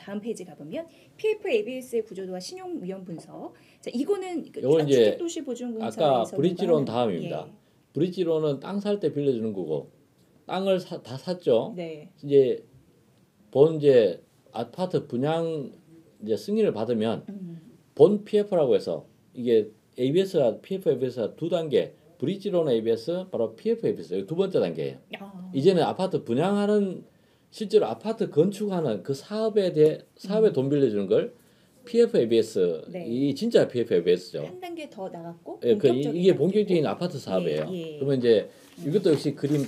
다음 페이지 가보면 PF ABS의 구조도와 신용 위험 분석. 자, 이거는 이건 이제 주택도시보증공사에서 아까 브릿지론 하는, 다음입니다. 예. 브릿지론은 땅 살 때 빌려주는 거고 땅을 다 샀죠. 네. 이제 본 이제 아파트 분양 이제 승인을 받으면 본 PF라고 해서 이게 ABS와 PF ABS가 두 단계. 브릿지론 ABS 바로 PF ABS 두 번째 단계예요. 이제는 아파트 분양하는 실제로 아파트 건축하는 그 사업에 대해 사업에 돈 빌려주는 걸 PF ABS 네. 이 진짜 PF ABS죠. 한 단계 더 나갔고 예, 이게 본격적인 아파트 사업이에요. 예. 그러면 이제 이것도 역시 그림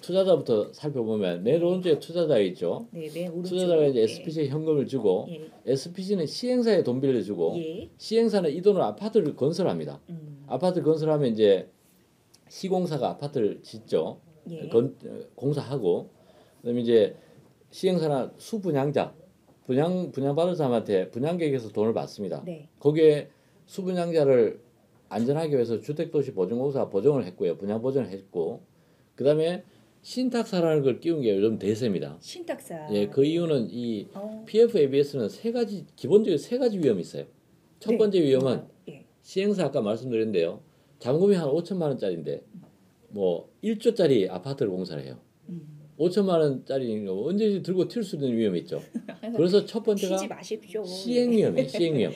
투자자부터 살펴보면 맨 오른쪽에 투자자 있죠. 네, 맨 오른쪽. 투자자가 이제 SPC에 현금을 주고 SPC는 시행사에 돈 빌려주고 시행사는 이 돈으로 아파트를 건설합니다. 아파트 건설하면 이제 시공사가 아파트를 짓죠. 공사하고 그다음에 이제 시행사나 수분양자 분양받은 사람한테 분양계획에서 돈을 받습니다. 네. 거기에 수분양자를 안전하게 위해서 주택도시보증공사가 보증을 했고요. 분양 보증을 했고 그다음에 신탁사라는 걸 끼운 게 요즘 대세입니다. 신탁사. 예, 그 이유는 이 PF ABS는 기본적으로 세 가지 위험이 있어요. 첫 번째 위험은 시행사 아까 말씀드렸는데요. 잔금이 한 5천만 원짜리인데 뭐 1조짜리 아파트를 공사를 해요. 5천만 원짜리 언제든지 들고 튈 수 있는 위험이 있죠. 그래서 첫 번째가 시행 위험이에요. 시행 위험.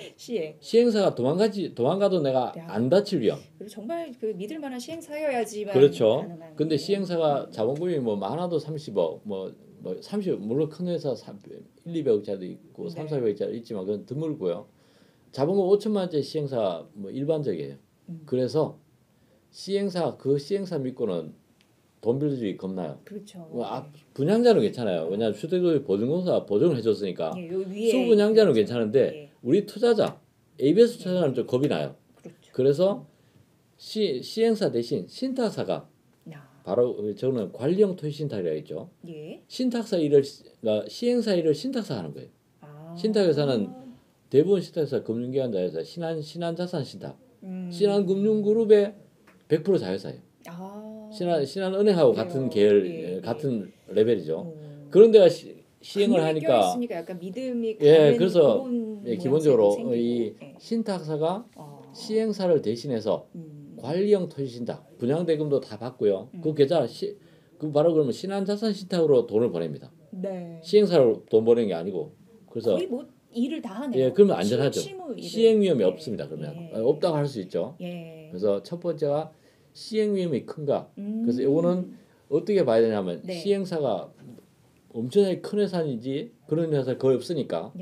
시행사가 도망가도 내가 안 다칠 위험. 정말 그 믿을 만한 시행사여야지만 그렇죠. 가능한. 근데 시행사가 자본금이 뭐 많아도 30억 뭐 30억 물론 큰 회사 1, 200억짜리도 있고 3, 400억짜리 있지만 그건 드물고요. 자본금 5천만 원짜리 시행사 뭐 일반적이에요. 그래서 그 시행사 믿고는 돈 빌려주기 겁나요. 그렇죠. 분양자는 괜찮아요. 왜냐하면 주택도시보증공사가 보증을 해줬으니까. 위에 수분양자는 괜찮은데 우리 투자자, ABS 투자자는 좀 겁이 나요. 그래서 시행사 대신 신탁사가 바로 저는 관리형 토지신탁이라고 했죠. 신탁사 일을 시행사 일을 신탁사 하는 거예요. 신탁회사는 대부분 신탁회사 금융기관자에서 신한자산신탁, 신한금융그룹의 100% 자회사예요. 신한은행하고 같은 계열, 같은 레벨이죠. 그런 데가 시행을 하니까 있으니까 약간 믿음이 그래서 기본적으로 이 신탁사가 시행사를 대신해서 관리형 토지신탁, 분양대금도 다 받고요. 그 계좌 그 바로 그러면 신한자산신탁으로 돈을 보냅니다. 시행사로 돈 보내는 게 아니고 그래서 거의 뭐 일을 다 하네요. 그러면 안전하죠. 시행 위험이 없습니다. 그러면 없다고 할 수 있죠. 그래서 첫 번째가 시행 위험이 큰가. 그래서 이거는 어떻게 봐야 되냐면 시행사가 엄청나게 큰 회사인지 그런 회사 거의 없으니까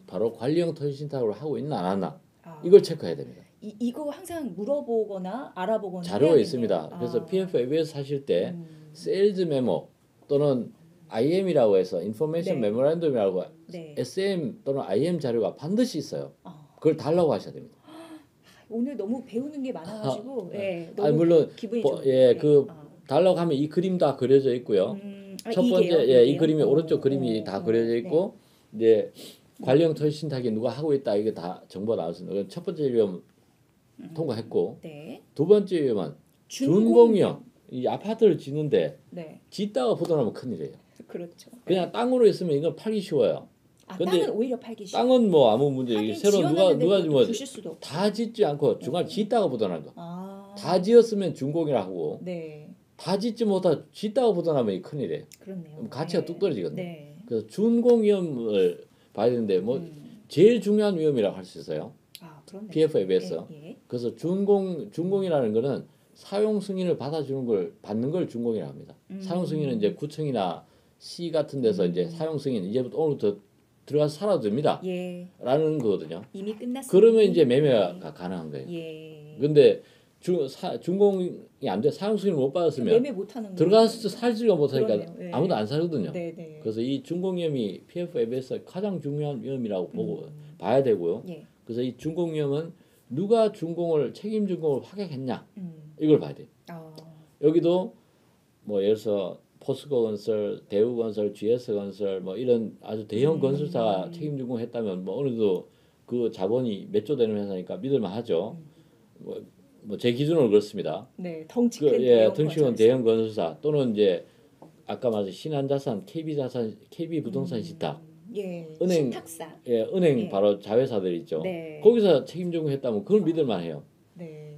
바로 관리형 토지신탁으로 하고 있나 안 하나 이걸 체크해야 됩니다. 이거 항상 물어보거나 알아보거나 자료가 있습니다. 그래서 PF ABS 사실 때 세일즈 메모 또는 IM이라고 해서 인포메이션 메모란덤이라고 SM 또는 IM 자료가 반드시 있어요. 그걸 달라고 하셔야 됩니다. 오늘 너무 배우는 게 많아가지고 너무 물론 기분이 좋네요. 달라고 하면 이 그림 다 그려져 있고요. 첫 번째 이 그림이 오른쪽 그림이 다 그려져 있고 이제 관리형 토지신탁이 누가 하고 있다 이게 다 정보가 나왔습니다. 첫 번째 위험 통과했고 두 번째 위험은 준공위험. 이 아파트를 짓는데 짓다가 보도나면 큰일이에요. 그렇죠. 그냥 땅으로 있으면 이건 팔기 쉬워요. 근데 땅은 오히려 팔기 쉬워. 땅은 뭐 아무 문제 새로 누가 뭐 다 짓지 않고 중간에 네. 짓다가 보도나는 거. 다 지었으면 준공이라 하고 다 짓지 못하고 짓다가 보도나면 큰일이에요. 그렇네요. 가치가 뚝 떨어지거든요. 그래서 준공 위험을 봐야 되는데 뭐 제일 중요한 위험이라고 할 수 있어요. PF ABS. 그래서 준공이라는 거는 사용 승인을 받는 걸 준공이라고 합니다. 사용 승인은 이제 구청이나 시 같은 데서 이제 사용 승인 이제부터 오늘부터 들어가서 살아도 됩니다. 라는 거거든요. 이미 끝났어요. 그러면 이제 매매가 가능한 거예요. 근데 준공이 안 돼 사용 승인을 못 받았으면 매매 못 하는 들어가서 살지가 못하니까 그러네요. 아무도 안 사거든요. 네네. 그래서 이 준공 위험이 PF ABS의 가장 중요한 위험이라고 보고 봐야 되고요. 그래서 이 준공 위험은 누가 책임 준공을 확약했냐 이걸 봐야 돼요. 여기도 뭐 예를 들어서 포스코건설, 대우건설, GS건설 뭐 이런 아주 대형 건설사가 책임 준공했다면 뭐 어느 정도 그 자본이 몇 조 되는 회사니까 믿을만 하죠. 뭐 제 기준으로 그렇습니다. 덩치 큰 덩치 큰 대형 건설사 또는 이제 아까 말한 신한자산, KB부동산 신탁 예. 은행 신탁사. 예, 은행 예. 바로 자회사들 있죠. 네. 거기서 책임 전공했다면 그걸 믿을만 해요. 네.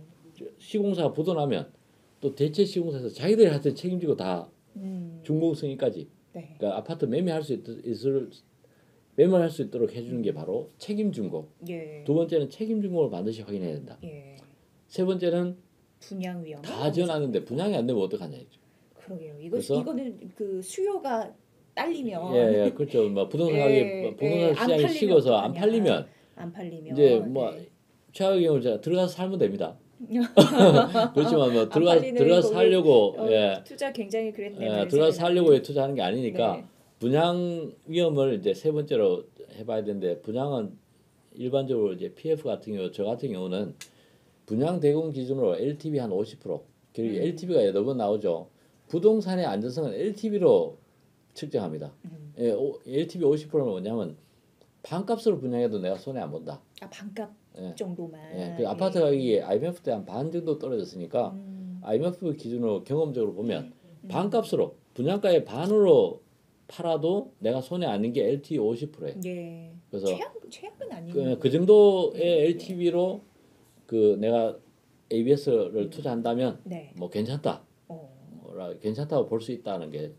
시공사가 부도나면 또 대체 시공사에서 자기들이 하여튼 책임지고 다 준공 승인까지. 네. 그러니까 아파트 매매할 수 매매할 수 있도록 해주는 게 바로 책임 준공. 예. 두 번째는 책임 준공을 반드시 확인해야 된다. 예. 세 번째는 분양 위험. 다 지어놨는데 분양이 안 되면 어떡하냐 이죠. 그러게요. 그래서 이거는 그 수요가 딸리면 예, 그렇죠. 뭐 부동산 가격이 부동산 시장이 식어서 안 팔리면 이제 뭐 최악의 경우 제가 들어가서 살면 됩니다. 그렇지만 뭐 들어가서 살려고 투자 굉장히 그랬네요. 들어가서 살려고 투자하는 게 아니니까 네. 분양 위험을 이제 세 번째로 해봐야 되는데 분양은 일반적으로 이제 PF 같은 경우 저 같은 경우는 분양 대금 기준으로 LTV 한 50% 그리고 LTV가 여러 번 나오죠. 부동산의 안전성은 LTV로 측정합니다. LTV 50%는 뭐냐면 반값으로 분양해도 내가 손해 안 본다. 아 반값 정도만. 예, 그 아파트 가격이 IMF 때 한 반 정도 떨어졌으니까 IMF 기준으로 경험적으로 보면 반값으로 분양가의 반으로 팔아도 내가 손해 안 는 게 LTV 50%예요. 예. 그래서 최악은 아니에요. 그 정도의 LTV로 그 내가 ABS를 투자한다면 네. 뭐 괜찮다. 괜찮다고 볼 수 있다는 게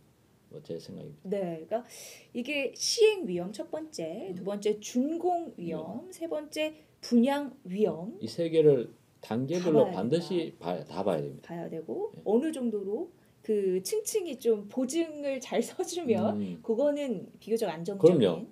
제 생각입니다. 네, 그러니까 이게 시행 위험 첫 번째, 두 번째 준공 위험, 세 번째 분양 위험. 이 세 개를 단계별로 봐야 반드시 다 봐야 됩니다. 봐야 되고 어느 정도로 그 층층이 좀 보증을 잘 서주면 그거는 비교적 안정적인 그럼요.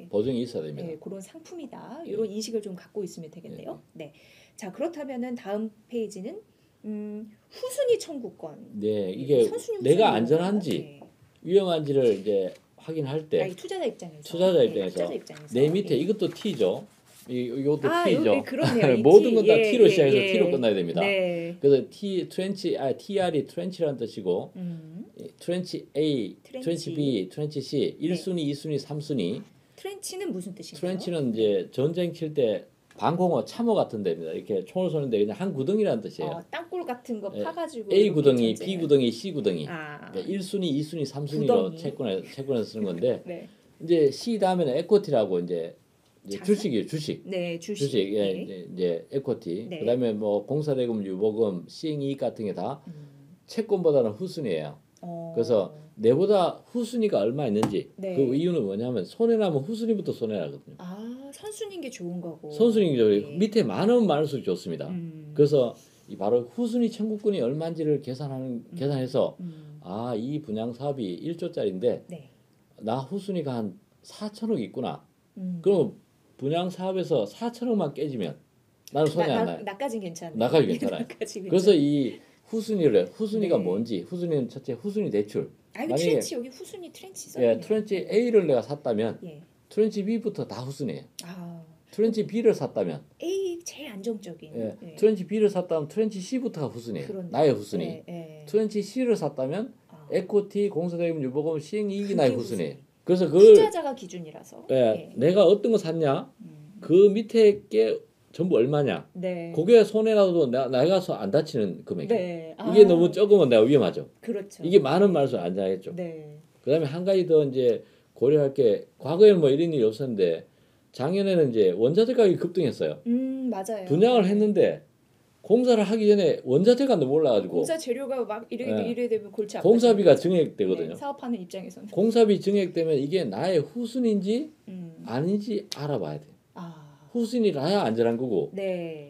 보증이 있어야 됩니다. 그런 상품이다. 이런 인식을 좀 갖고 있으면 되겠네요. 네. 자 그렇다면은 다음 페이지는 후순위 청구권. 네, 이게 내가 안전한지 위험한지를 이제 확인할 때 투자자 입장에서 투자자 입장에서 내 밑에 이것도 T죠. 이것도 T죠. 모든 건 다 T로 시작해서 T로 끝나야 됩니다. 네. 그래서 TR이 트렌치라는 뜻이고 트렌치 A, 트렌치 B, 트렌치 C 1순위, 2순위, 3순위. 트렌치는 무슨 뜻인가요? 트렌치는 이제 전쟁 칠 때 방공호, 참호 같은 데입니다. 이렇게 총을 쏘는데 그냥 한 구덩이라는 뜻이에요. 땅굴 같은 거 파가지고 A 구덩이, B 구덩이, C 구덩이. 그러니까 1순위, 2순위, 3순위로 채권에서 쓰는 건데 네. 이제 C 다음에는 에코티라고 이제 주식이에요. 주식. 네, 주식. 이제 에코티. 네. 그다음에 뭐 공사대금, 유보금, 시행이익 같은 게 다 채권보다는 후순위예요. 그래서 내보다 후순위가 얼마 있는지 그 이유는 뭐냐면 손해나면 후순위부터 손해나거든요. 선순위인 게 좋은 거고. 선순위인 게 밑에 많으면 많을수록 좋습니다. 그래서 바로 후순위 청구권이 얼마인지를 계산해서 이 분양 사업이 1조짜리인데 나 후순위가 한 4천억 있구나. 그럼 분양 사업에서 4천억만 깨지면 나는 손해 안 나요. 나까진 괜찮아요. 나까지 괜찮아요. 그래서 이 후순위가 뭔지 후순위는 첫째 후순위 대출. 트렌치 여기 후순위 트렌치 써있네요. 트렌치 A를 내가 샀다면 트렌치 B부터 다 후순위예요. 트렌치 B를 샀다면 A 제일 안정적인. 트렌치 B를 샀다면 트렌치 C부터가 후순위예요. 나의 후순위. 트렌치 C를 샀다면 에코티, 공사대금, 유보금, 시행이익이 나의 후순위예요. 그래서 투자자가 기준이라서. 내가 어떤 거 샀냐, 그 밑에 게 전부 얼마냐. 그게 손해라도 내가 안 다치는 금액이에요. 이게 너무 적으면 내가 위험하죠. 그렇죠. 이게 많은 말수록 안 자겠죠. 그다음에 한 가지 더 이제 고려할 게 과거에는 뭐 이런 일이 없었는데 작년에는 이제 원자재 가격이 급등했어요. 맞아요. 분양을 했는데 공사를 하기 전에 원자재가 너무 올라가지고 공사 재료가 막 이래 되면 골치 아파요. 공사비가 증액되거든요. 사업하는 입장에서는. 공사비 증액되면 이게 나의 후순인지 아닌지 알아봐야 돼요. 후순위라야 안전한 거고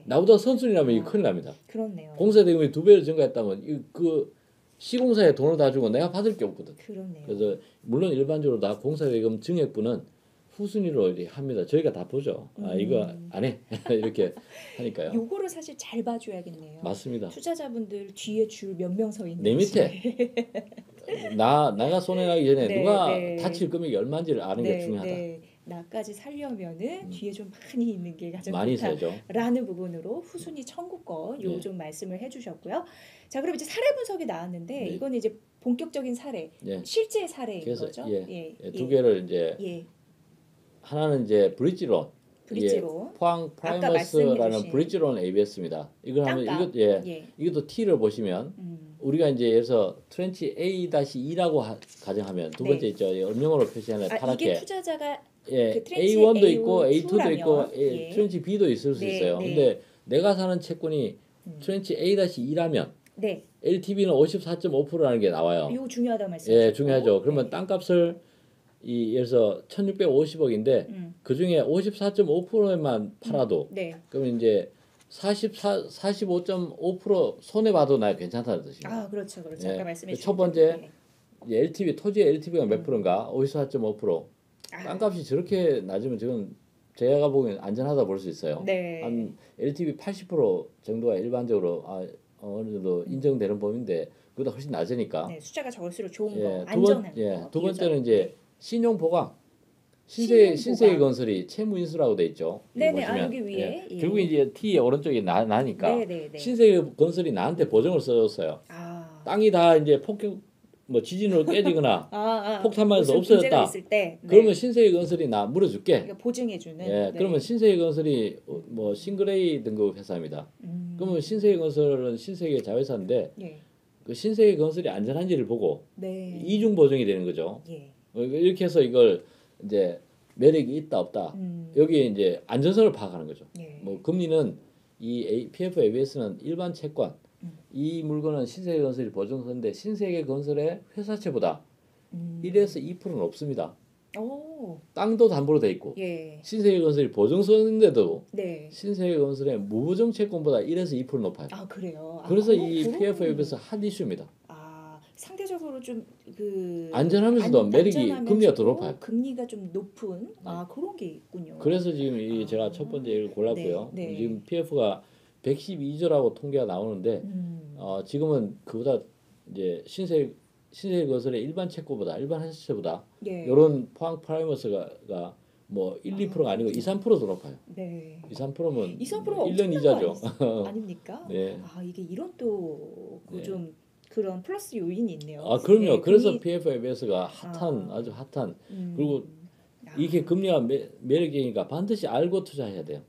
나보다 선순위라면 이게 큰일 납니다. 그렇네요. 공사 대금이 2배로 증가했다면 그 시공사에 돈을 다 주고 내가 받을 게 없거든. 그렇네요. 그래서 물론 일반적으로 다 공사 대금 증액분은 후순위로 합니다. 저희가 다 보죠. 이거 안 해. 이렇게 하니까요. 요거를 사실 잘 봐줘야겠네요. 맞습니다. 투자자분들 뒤에 줄 몇 명 서 있는지. 내 밑에 나가 손해 나기 전에 누가 다칠 금액이 얼마인지를 아는 게 중요하다. 나까지 살려면은 뒤에 좀 많이 있는 게 가장 많이 좋다라는 부분으로 후순위 청구권 요 좀 말씀을 해주셨고요. 자, 그럼 이제 사례 분석이 나왔는데 이거는 이제 본격적인 사례, 실제 사례인 거죠. 두 개를 이제 하나는 이제 브릿지론. 포항 프라이머스라는 브릿지론 ABS입니다. 이걸 하면 이것도 T를 보시면 우리가 이제 여기서 트렌치 A-2라고 가정하면 두 번째 있죠. 음영으로 표시하는 파랗게. 이게 투자자가 예, 그 트렌치 A1도 있고 A2 A2도 있고 라면. 예. 트렌치 B도 있을 수 네, 있어요. 네. 근데 내가 사는 채권이 트렌치 A-2라면 네. LTV는 54.5%라는 게 나와요. 이거 중요하다 말씀하셨고. 예, 중요하죠. 그러면 네. 땅값을 예를 들어서 1,650억인데 그 중에 54.5%에만 팔아도 그러면 이제 45.5% 손해 봐도 나 괜찮다는 뜻입니다. 아, 그렇죠. 그렇죠. 예. 아까 말씀해 주신 첫 번째 LTV 토지의 LTV가 몇 프로인가? 54.5%. 땅값이 저렇게 낮으면 지금 제가 보기엔 안전하다 볼 수 있어요. 네. 한 LTV 80% 정도가 일반적으로 어느 정도 인정되는 범위인데 그보다 훨씬 낮으니까. 네, 숫자가 적을수록 좋은 예, 거, 안전한 거. 두 번째는 이제 네. 신용 보강. 신용 신세계 보강. 건설이 채무 인수라고 돼 있죠. 네네. 여기 위에. 예. 예. 결국 이제 T 오른쪽에 나니까 네네네. 신세계 건설이 나한테 보증을 써줬어요. 땅이 다 이제 폭격 뭐 지진으로 깨지거나 폭탄 맞아서 없어졌다. 때, 그러면 신세계 건설이 나 물어줄게. 그러니까 보증해주는. 예, 그러면 신세계 건설이 뭐 싱글A 등급 회사입니다. 그러면 신세계 건설은 신세계 자회사인데 그 신세계 건설이 안전한지를 보고 이중 보증이 되는 거죠. 이렇게 해서 이걸 이제 매력이 있다 없다 여기에 이제 안전성을 파악하는 거죠. 뭐 금리는 이 PF ABS는 일반 채권 이 물건은 신세계 건설이 보증서인데 신세계 건설의 회사채보다 1에서 2%는 없습니다. 오. 땅도 담보로 돼 있고 신세계 건설이 보증서인데도 신세계 건설의 무보증 채권보다 1에서 2% 높아요. 아, 그래요. 그래서 이 PF ABS 핫 이슈입니다. 상대적으로 좀 그 안전하면서도 매력이 금리가 더 높아요. 금리가 좀 높은 그런 게 있군요. 그래서 지금 제가 첫 번째 이걸 골랐고요. 지금 PF가 112조라고 통계가 나오는데 지금은 그보다 이제 신세계 건설의 일반 채권보다 일반 회사채보다 이런 포항 프라이머스가 뭐 1, 2%가 아니고 2, 3%도 높아요. 2, 3%면 1년 이자죠. 아닙니까? 네. 이게 이런 또 좀 그런 플러스 요인이 있네요. 그럼요. 그래서 PF ABS가 아주 핫한 그리고 이게 금리가 매력이니까 반드시 알고 투자해야 돼요.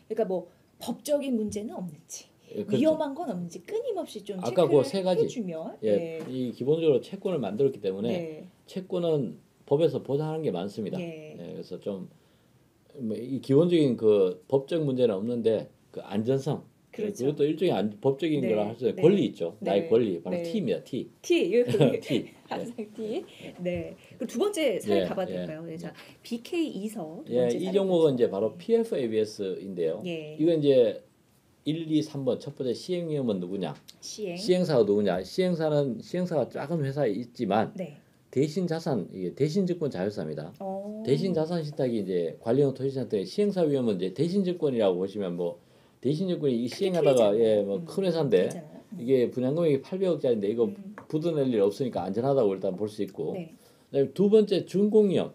그러니까 뭐 법적인 문제는 없는지 그렇죠. 위험한 건 없는지 끊임없이 좀 아까 그 세 체크를 가지 해주면 이 기본적으로 채권을 만들었기 때문에 채권은 법에서 보장하는 게 많습니다. 그래서 좀 이 기본적인 그 법적 문제는 없는데 그 안전성 그렇죠. 그것도 일종의 법적인 거라 할 수 있는 권리 있죠. 나의 권리 바로 T입니다. T. T 항상 T. 그리고 두 번째 사례 가봐도 될까요? 자, BK 이서 두 번째 이 종목은 이제 바로 PF ABS인데요. 이건 이제 1, 2, 3번 첫 번째 시행위원은 누구냐? 시행사가 누구냐? 시행사가 작은 회사에 있지만 대신 자산 이게 대신증권 자회사입니다. 대신 자산 신탁이 이제 관리형 토지신탁의 시행사 위험은 이제 대신증권이라고 보시면 뭐 대신증권이 시행하다가 뭐 큰 회사인데 이게 분양금액이 800억짜리인데 이거 부도낼 일 없으니까 안전하다고 일단 볼 수 있고. 그다음에 두 번째 준공위험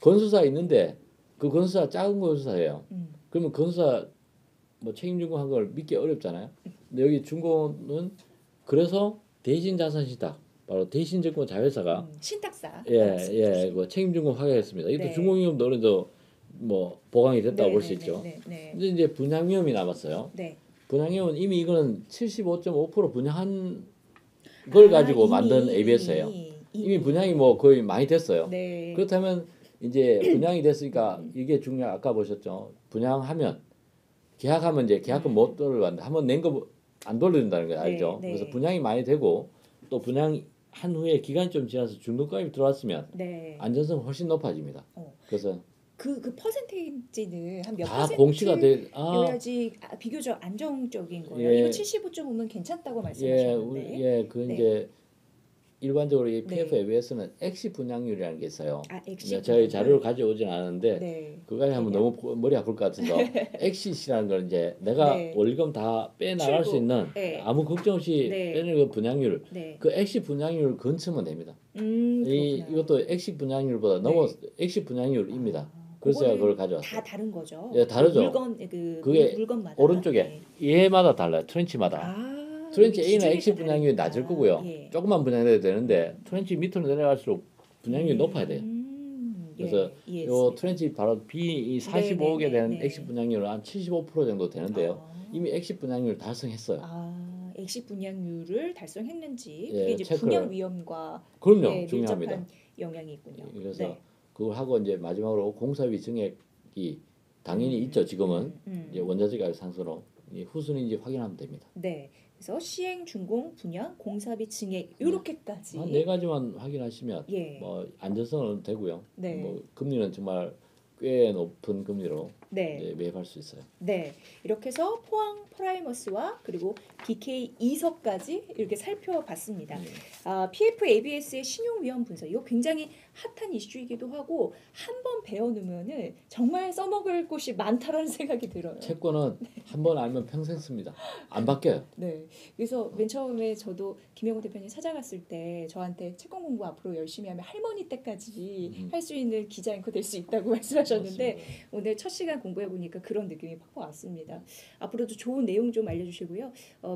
건수사 있는데 그 건수사 작은 건수사예요. 그러면 건수사 뭐 책임준공한 걸 믿기 어렵잖아요. 근데 여기 준공은 그래서 대신 자산 신탁 바로 대신증권 자회사가 신탁사 그 책임준공 확인했습니다. 이것도 준공위험도 어느 정도 뭐 보강이 됐다고 볼 수 있죠. 근데 이제 분양위험이 남았어요. 분양위험은 이미 이거는 75.5% 분양한 걸 가지고 만든 ABS예요. 이미 분양이 뭐 거의 많이 됐어요. 그렇다면 이제 분양이 됐으니까 이게 중요한 아까 보셨죠. 분양하면 계약하면 이제 계약금 못 돌려받는다. 한번 낸 거 안 돌려준다는 거 알죠? 그래서 분양이 많이 되고 또 분양한 후에 기간이 좀 지나서 중도가입이 들어왔으면 안전성은 훨씬 높아집니다. 그래서 그 퍼센테이지는 한 몇 다 퍼센트 공시가 여야지 비교적 안정적인 거예요. 이거 75.5면 괜찮다고 말씀하셨는데. 그 이제 일반적으로 이 PF ABS는 액시 분양률이라는 게 있어요. 저희 자료를 가져오진 않았는데 그거 하면 너무 머리 아플 것 같아서 엑시시라는 건 이제 내가 월금 다 빼나갈 수 있는 아무 걱정 없이 빼는 그 분양률 그 액시 분양률 근처면 됩니다. 이것도 액시 분양률보다 넘어 액시 분양률입니다. 그래서 제가 그걸 가져왔어요. 다 다른 거죠. 다르죠. 그게 물건마다 오른쪽에 얘마다 달라요. 트렌치마다. 트렌치 A는 액시 분양률이 낮을 거고요. 조금만 분양돼도 되는데 트렌치 밑으로 내려갈수록 분양률이 높아야 돼요. 그래서 요 트렌치 바로 B 45억에 대한 액시 분양률은 한 75% 정도 되는데요. 이미 액시 분양률 달성했어요. 액시 분양률을 달성했는지 그게 이제 분양 위험과 그럼요 중요합니다. 영향이 있군요. 그래서 그걸 하고 이제 마지막으로 공사비 증액이 당연히 있죠. 지금은 이제 원자재 가격 상승으로 후순위인지 확인하면 됩니다. 네. 그래서 시행, 준공, 분양, 공사비 증액 이렇게까지 한 네 가지만 확인하시면 예. 뭐 안전성은 되고요. 네. 뭐 금리는 정말 꽤 높은 금리로 네. 매입할 수 있어요. 네, 이렇게 해서 포항 프라이머스와 그리고 BK 이석까지 이렇게 살펴봤습니다. PF ABS의 신용 위험 분석 이거 굉장히 핫한 이슈이기도 하고 한 번 배워놓으면은 정말 써먹을 곳이 많다라는 생각이 들어요. 채권은 한 번 알면 평생 씁니다. 안 바뀌어요. 네, 그래서 맨 처음에 저도 김영호 대표님 찾아갔을 때 저한테 채권 공부 앞으로 열심히 하면 할머니 때까지 할 수 있는 기자 앵커 될 수 있다고 말씀하셨는데 맞습니다. 오늘 첫 시간 공부해 보니까 그런 느낌이 팍 왔습니다. 앞으로도 좋은 내용 좀 알려주시고요.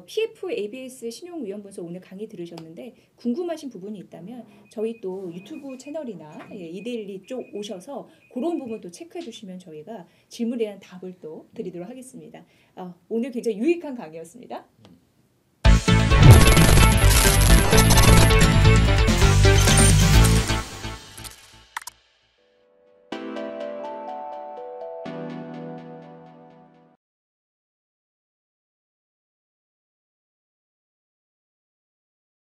PF ABS 신용 위험 분석 오늘 강의 들으셨는데 궁금하신 부분이 있다면 저희 또 유튜브 채널이나 이데일리 쪽 오셔서 그런 부분도 체크해 주시면 저희가 질문에 대한 답을 또 드리도록 하겠습니다. 오늘 굉장히 유익한 강의였습니다.